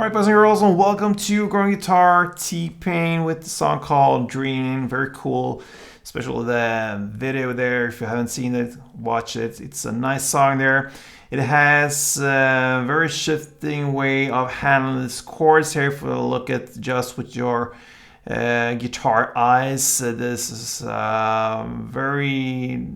Alright, boys and girls, and welcome to Growing Guitar T-Pain with the song called Dream. Very cool, especially the video there. If you haven't seen it, watch it. It's a nice song there. It has a very shifting way of handling these chords here. If you look at just with your guitar eyes, this is very,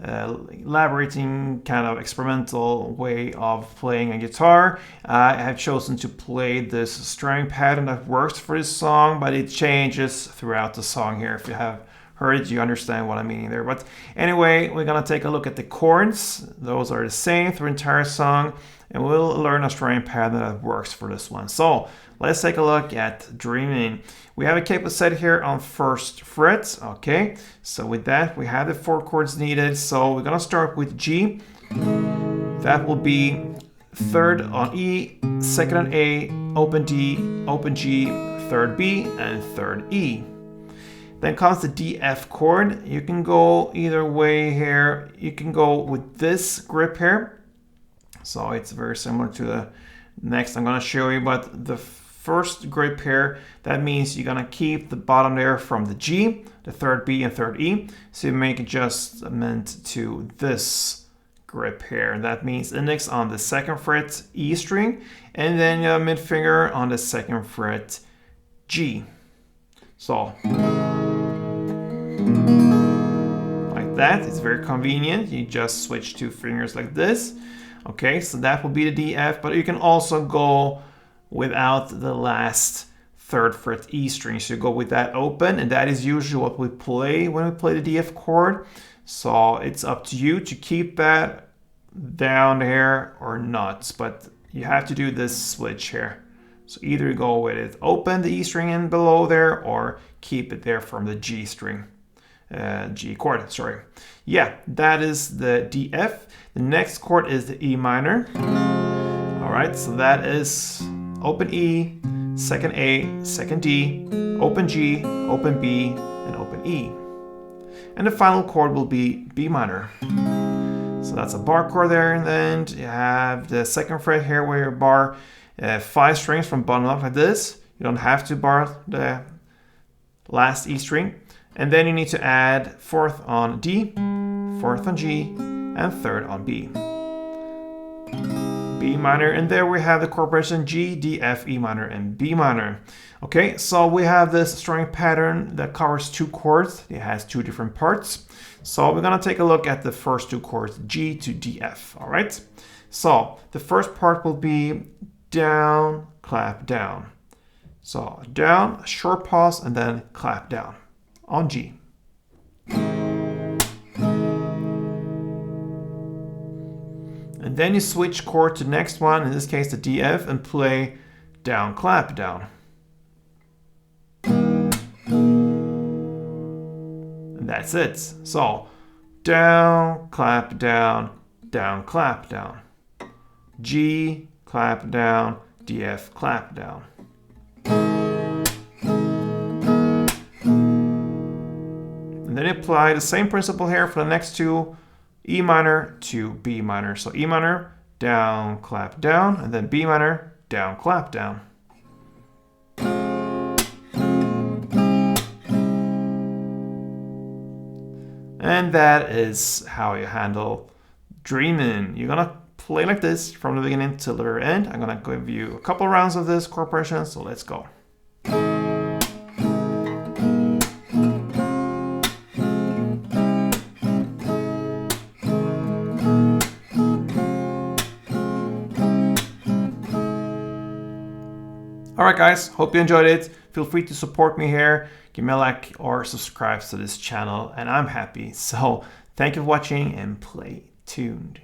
elaborating kind of experimental way of playing a guitar. I have chosen to play this string pattern that works for this song, but it changes throughout the song here. If you have heard it, you understand what I'm meaning there. But anyway, we're gonna take a look at the chords. Those are the same through the entire song, and we'll learn a string pattern that works for this one. So let's take a look at Dreaming. We have a capo set here on first fret. Okay, so with that we have the 4 chords needed. So we're gonna start with G. That will be 3rd on E, 2nd on A, open D, open G, 3rd B, and 3rd E. Then comes the D F chord. You can go either way here. You can go with this grip here. So it's very similar to the next I'm gonna show you, but the first grip here, that means you're gonna keep the bottom there from the G, the 3rd B and 3rd E. So you make adjustment to this grip here. And that means index on the 2nd fret E string, and then your mid finger on the 2nd fret G. So like that, it's very convenient. You just switch 2 fingers like this. Okay, so that will be the D F, but you can also go without the last 3rd fret E string. So you go with that open, and that is usually what we play when we play the D F chord. So it's up to you to keep that down there or not, but you have to do this switch here. So either go with it open, the E string in below there, or keep it there from the G string. G chord, sorry. Yeah, that is the D F. The next chord is the E minor. All right, so that is open E, 2nd A, 2nd D, open G, open B, and open E. And the final chord will be B minor. So that's a bar chord there, and then you have the 2nd fret here where your bar 5 strings from bottom up like this. You don't have to bar the last E string. And then you need to add 4th on D, 4th on G, and 3rd on B. B minor, and there we have the chord progression G, D, F, E minor, and B minor. Okay, so we have this string pattern that covers 2 chords. It has 2 different parts. So we're gonna take a look at the first 2 chords, G to D, F, all right? So the first part will be down, clap, down. So down, short pause, and then clap down on G. And then you switch chord to the next one, in this case the D F, and play down, clap, down. And that's it. So down, clap, down, down, clap, down. G, clap, down, D F, clap, down. And then apply the same principle here for the next 2, E minor to B minor. So E minor, down, clap, down, and then B minor, down, clap, down. And that is how you handle Dreamin'. You're gonna play like this from the beginning till the very end. I'm gonna give you a couple rounds of this chord progression, so let's go. Alright guys, hope you enjoyed it. Feel free to support me here. Give me a like or subscribe to this channel, and I'm happy. So thank you for watching, and play tuned.